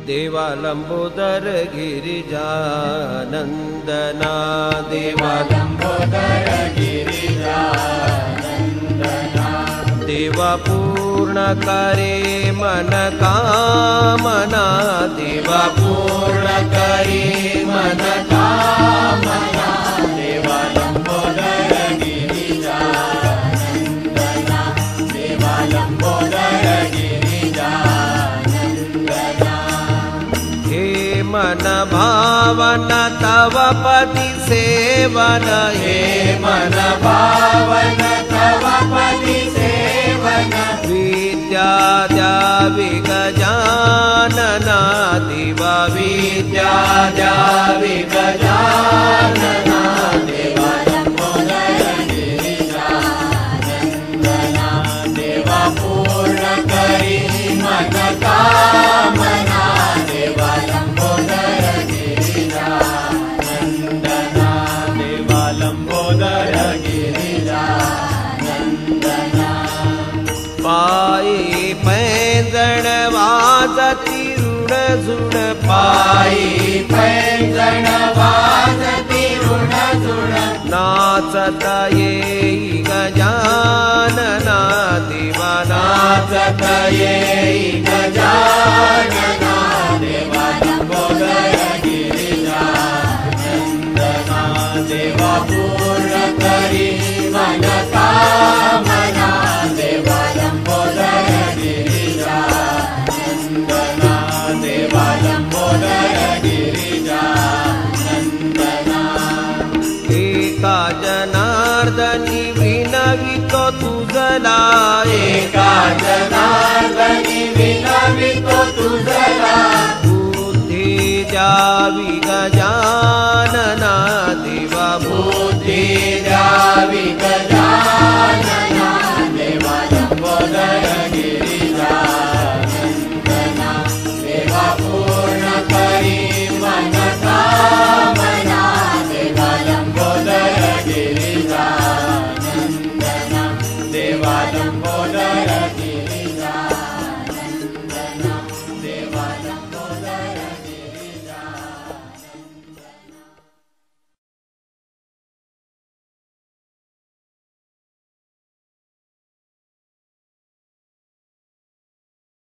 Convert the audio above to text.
देवा लंबोदर गिरिजानंदना देवा लंबोदर गिरिजानंदना देवा पूर्ण करे मन कामना देवा पूर्ण करे मन कामना देवा लंबोदर गिरिजानंदना देवा लंबोदर गिरिजानंदना हे मन भावन तव पति सेवन हे मन भावन तव पति सेवन विद्याद्या विगजानना दिवा विद्याद्या विगजानना देवा लंबोदर गिरिजानंदना देवा पूर्ण करी मन कामना देवा लंबोदर गिरिजानंदना देवा लंबोदर गिरिजानंदना पायी पैंजण वाजती ऋण झुण पायी पैंजण वाजती ऋण झुण नाचता येई गजानना दिवा नाचत येई गजानना देवा लंबोदर गिरिजानंदना देवा पूर्ण करी मन कामना देवा लंबोदर गिरिजानंदना देवा लंबोदर गिरिजानंदना एका जनार्दनी विनवितो तुझला एका जनार्दनी विनवितो तुझला बुद्धी द्यावी गजानना